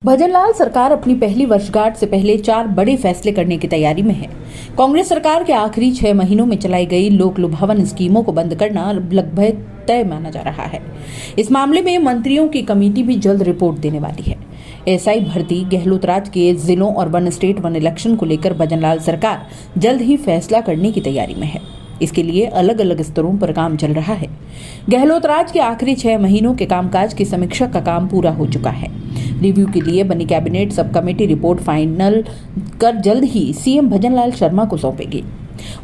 भजनलाल सरकार अपनी पहली वर्षगांठ से पहले 4 बड़े फैसले करने की तैयारी में है। कांग्रेस सरकार के आखिरी 6 महीनों में चलाई गई लोक लुभावन स्कीमों को बंद करना लगभग तय माना जा रहा है। इस मामले में मंत्रियों की कमेटी भी जल्द रिपोर्ट देने वाली है। एएसआई भर्ती, गहलोत राज के जिलों और वन स्टेट वन इलेक्शन को लेकर भजनलाल सरकार जल्द ही फैसला करने की तैयारी में है। इसके लिए अलग अलग स्तरों पर काम चल रहा है। गहलोत राज के आखिरी 6 महीनों के कामकाज की समीक्षा का काम पूरा हो चुका है। रिव्यू के लिए बनी cabinet sub committee report final कर जल्द ही सीएम भजनलाल शर्मा को सौंपेगी।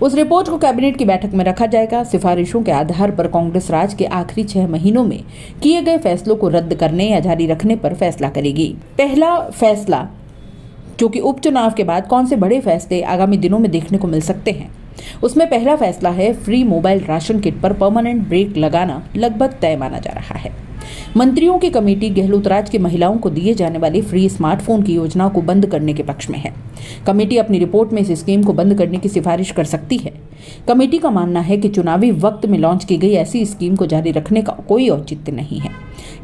उस रिपोर्ट को कैबिनेट की बैठक में रखा जाएगा। सिफारिशों के आधार पर कांग्रेस राज के आखिरी 6 महीनों में किए गए फैसलों को रद्द करने या जारी रखने पर फैसला करेगी। पहला फैसला, जो कि उपचुनाव के बाद कौन से बड़े फैसले आगामी दिनों में देखने को मिल सकते हैं, उसमें पहला फैसला है फ्री मोबाइल राशन किट पर परमानेंट ब्रेक लगाना लगभग तय माना जा रहा है। मंत्रियों की कमेटी गहलोत राज की महिलाओं को दिए जाने वाली फ्री स्मार्टफोन की योजना को बंद करने के पक्ष में है। कमेटी अपनी रिपोर्ट में इस स्कीम को बंद करने की सिफारिश कर सकती है। कमेटी का मानना है कि चुनावी वक्त में लॉन्च की गई ऐसी स्कीम को जारी रखने का कोई औचित्य नहीं है।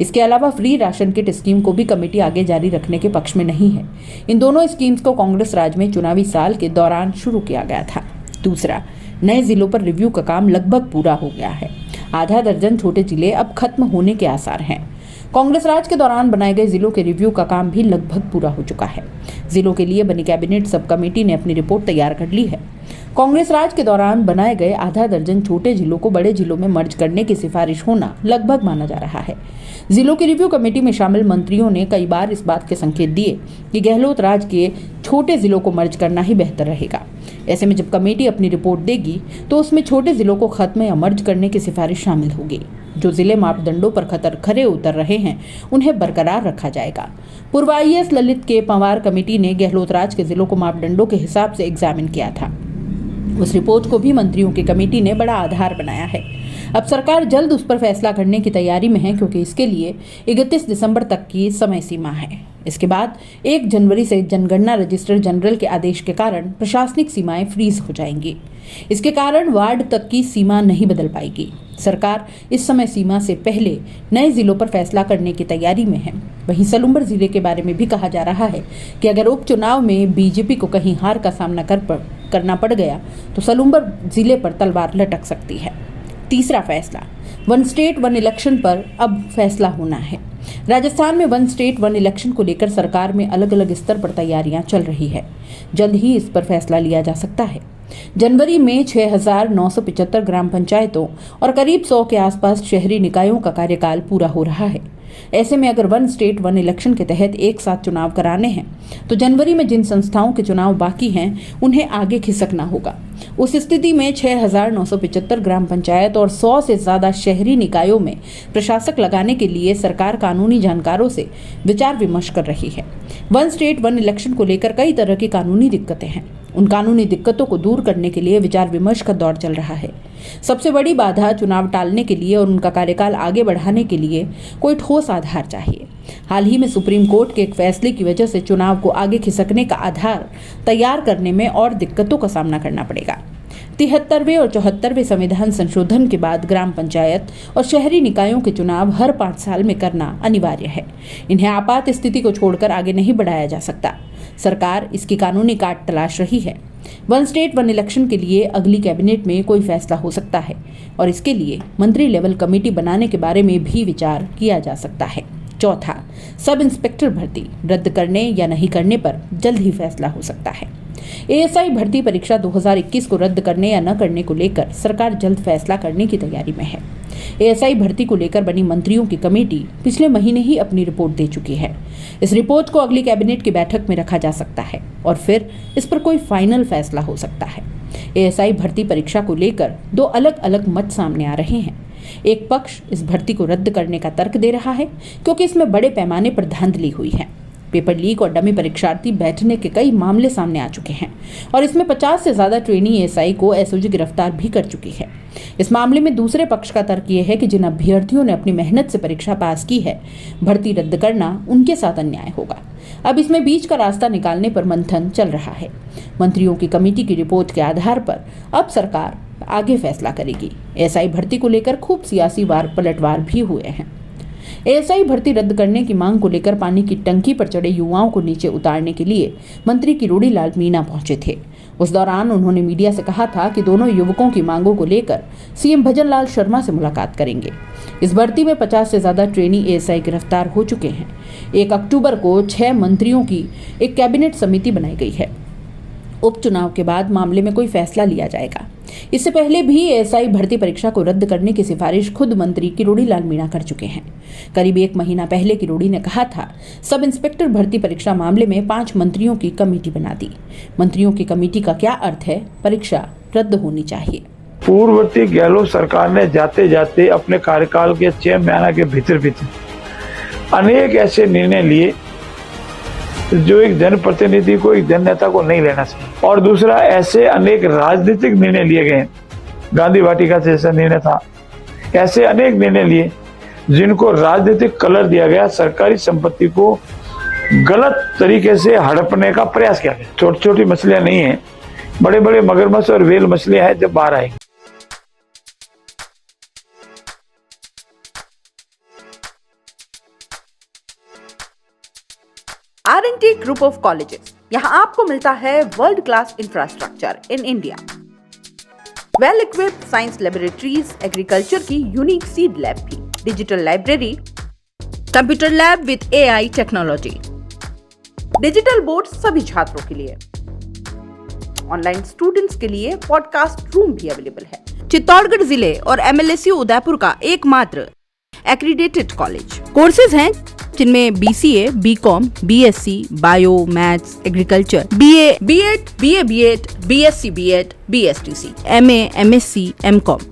इसके अलावा फ्री राशन किट स्कीम को भी कमेटी आगे जारी रखने के पक्ष में नहीं है। इन दोनों स्कीम्स को कांग्रेस राज में चुनावी साल के दौरान शुरू किया गया था। दूसरा, नए जिलों पर रिव्यू का काम लगभग पूरा हो गया है। आधा दर्जन छोटे जिले अब खत्म होने के आसार हैं। कांग्रेस राज के दौरान बनाए गए जिलों के रिव्यू का काम भी लगभग पूरा हो चुका है। जिलों के लिए बनी कैबिनेट सब कमेटी ने अपनी रिपोर्ट तैयार कर ली है। कांग्रेस राज के दौरान बनाए गए आधा दर्जन छोटे जिलों को बड़े जिलों में मर्ज करने की सिफारिश होना लगभग माना जा रहा है। जिलों की रिव्यू कमेटी में शामिल मंत्रियों ने कई बार इस बात के संकेत दिए कि गहलोत राज के छोटे जिलों को मर्ज करना ही बेहतर रहेगा। ऐसे में जब कमेटी अपनी रिपोर्ट देगी तो उसमें छोटे जिलों को खत्म या मर्ज करने की सिफारिश शामिल होगी। जो जिले मापदंडों पर खरे उतर रहे हैं उन्हें बरकरार रखा जाएगा। पूर्व आईएएस ललित के पंवार कमेटी ने गहलोत राज के जिलों को मापदंडों के हिसाब से एग्जामिन किया था। उस रिपोर्ट को भी मंत्रियों की कमेटी ने बड़ा आधार बनाया है। अब सरकार जल्द उस पर फैसला करने की तैयारी में है, क्योंकि इसके लिए 31 दिसंबर तक की समय सीमा है। इसके बाद 1 जनवरी से जनगणना रजिस्ट्रार जनरल के आदेश के कारण प्रशासनिक सीमाएं फ्रीज हो जाएंगी। इसके कारण वार्ड तक की सीमा नहीं बदल पाएगी। सरकार इस समय सीमा से पहले नए जिलों पर फैसला करने की तैयारी में है। वहीं सलूम्बर जिले के बारे में भी कहा जा रहा है कि अगर उपचुनाव में बीजेपी को कहीं हार का सामना करना पड़ गया तो सलूम्बर जिले पर तलवार लटक सकती है। तीसरा फैसला, वन स्टेट वन इलेक्शन पर अब फैसला होना है। राजस्थान में वन स्टेट वन इलेक्शन को लेकर सरकार में अलग अलग स्तर पर तैयारियां चल रही है। जल्द ही इस पर फैसला लिया जा सकता है। जनवरी में 6,975 ग्राम पंचायतों और करीब 100 के आसपास शहरी निकायों का कार्यकाल पूरा हो रहा है। ऐसे में अगर वन स्टेट वन इलेक्शन के तहत एक साथ चुनाव कराने हैं तो जनवरी में जिन संस्थाओं के चुनाव बाकी हैं उन्हें आगे खिसकना होगा। उस स्थिति में 6,975 ग्राम पंचायत और 100 से ज्यादा शहरी निकायों में प्रशासक लगाने के लिए सरकार कानूनी जानकारों से विचार विमर्श कर रही है। वन स्टेट वन इलेक्शन को लेकर कई तरह की कानूनी दिक्कतें हैं। उन कानूनी दिक्कतों को दूर करने के लिए विचार विमर्श का दौर चल रहा है। सबसे बड़ी बाधा चुनाव टालने के लिए और उनका कार्यकाल आगे बढ़ाने के लिए कोई ठोस आधार चाहिए। हाल ही में सुप्रीम कोर्ट के एक फैसले की वजह से चुनाव को आगे खिसकने का आधार तैयार करने में और दिक्कतों का सामना करना पड़ेगा। 73वें और 74वें संविधान संशोधन के बाद ग्राम पंचायत और शहरी निकायों के चुनाव हर 5 साल में करना अनिवार्य है। इन्हें आपात स्थिति को छोड़कर आगे नहीं बढ़ाया जा सकता। सरकार इसकी कानूनी काट तलाश रही है। वन स्टेट वन इलेक्शन के लिए अगली कैबिनेट में कोई फैसला हो सकता है और इसके लिए मंत्री लेवल कमेटी बनाने के बारे में भी विचार किया जा सकता है। चौथा, सब इंस्पेक्टर भर्ती रद्द करने या नहीं करने पर जल्द ही फैसला हो सकता है। एएसआई भर्ती परीक्षा 2021 को रद्द करने या न करने को लेकर सरकार जल्द फैसला करने की तैयारी में है। एएसआई भर्ती को लेकर बनी मंत्रियों की कमेटी पिछले महीने ही अपनी रिपोर्ट दे चुकी है। इस रिपोर्ट को अगली कैबिनेट की बैठक में रखा जा सकता है और फिर इस पर कोई फाइनल फैसला हो सकता है। एएसआई भर्ती परीक्षा को लेकर 2 अलग अलग मत सामने आ रहे हैं। एक पक्ष इस भर्ती को रद्द करने का तर्क दे रहा है क्योंकि इसमें बड़े पैमाने पर धांधली हुई है। पेपर लीक और डमी परीक्षार्थी बैठने के कई मामले सामने आ चुके हैं और इसमें 50 से ज्यादा ट्रेनी एएसआई को एसओजी गिरफ्तार भी कर चुकी है। इस मामले में दूसरे पक्ष का तर्क यह है कि जिन अभ्यर्थियों ने अपनी मेहनत से परीक्षा पास की है, भर्ती रद्द करना उनके साथ अन्याय होगा। अब इसमें बीच का रास्ता निकालने पर मंथन चल रहा है। मंत्रियों की कमेटी की रिपोर्ट के आधार पर अब सरकार आगे फैसला करेगी। एएसआई भर्ती को लेकर खूब सियासी पलटवार भी हुए हैं। एएसआई भर्ती रद्द करने की मांग को लेकर पानी की टंकी पर चढ़े युवाओं को नीचे उतारने के लिए मंत्री किरोड़ी लाल मीणा पहुंचे थे। उस दौरान उन्होंने मीडिया से कहा था कि दोनों युवकों की मांगों को लेकर सीएम भजन लाल शर्मा से मुलाकात करेंगे। इस भर्ती में 50 से ज्यादा ट्रेनी एएसआई गिरफ्तार हो चुके हैं। 1 अक्टूबर को 6 मंत्रियों की एक कैबिनेट समिति बनाई गई है। उपचुनाव के बाद मामले में कोई फैसला लिया जाएगा। इससे पहले भी एएसआई भर्ती परीक्षा को रद्द करने की सिफारिश खुद मंत्री किरोड़ी लाल मीणा कर चुके हैं। करीब 1 महीना पहले किरोड़ी ने कहा था, सब इंस्पेक्टर भर्ती परीक्षा मामले में 5 मंत्रियों की कमेटी बना दी। मंत्रियों की कमेटी का क्या अर्थ है? परीक्षा रद्द होनी चाहिए। पूर्ववर्ती गहलोत सरकार ने जाते जाते अपने कार्यकाल के 6 महीना के भीतर अनेक ऐसे निर्णय लिए जो एक जनप्रतिनिधि को, एक जननेता को नहीं लेना चाहिए। और दूसरा, ऐसे अनेक राजनीतिक निर्णय लिए गए। गांधी वाटिका जैसा निर्णय था। ऐसे अनेक निर्णय लिए जिनको राजनीतिक कलर दिया गया, सरकारी संपत्ति को गलत तरीके से हड़पने का प्रयास किया गया। छोटी छोटी मछलियां नहीं है, बड़े बड़े मगरमच्छ और व्हेल मछलियां हैं जब बाहर आएंगी। R&T ग्रुप ऑफ कॉलेजेस, यहाँ आपको मिलता है world class infrastructure in India, well equipped science laboratories, agriculture की यूनिक सीड लैब भी, digital library, computer lab with AI technology, digital board सभी छात्रों के लिए, ऑनलाइन स्टूडेंट्स के लिए पॉडकास्ट रूम भी अवेलेबल है। चित्तौड़गढ़ जिले और MLSU उदयपुर का एकमात्र एक्रीडेटेड कॉलेज। कोर्सेज हैं जिनमें BCA, BCom, BSc, bio, maths, agriculture, BA, B.Ed, BA, B.Ed, BSc, B.Ed, BSTC, MA, MSc, MCom।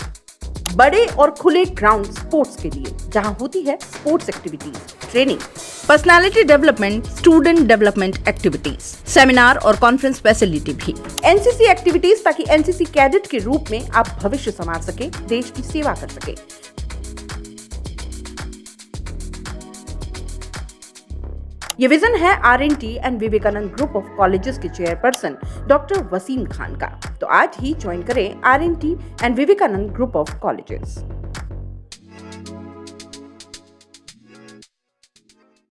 बड़े और खुले ग्राउंड स्पोर्ट्स के लिए, जहां होती है sports activities, training, personality development, student development activities, seminar और कॉन्फ्रेंस फैसिलिटी भी, NCC एक्टिविटीज, ताकि NCC कैडेट के रूप में आप भविष्य संवार सके, देश की सेवा कर सके। ये विजन है R&T and Vivekanand group of colleges के चेयरपर्सन डॉक्टर वसीम खान का। तो आज ही ज्वाइन करें R&T and Vivekanand group of colleges.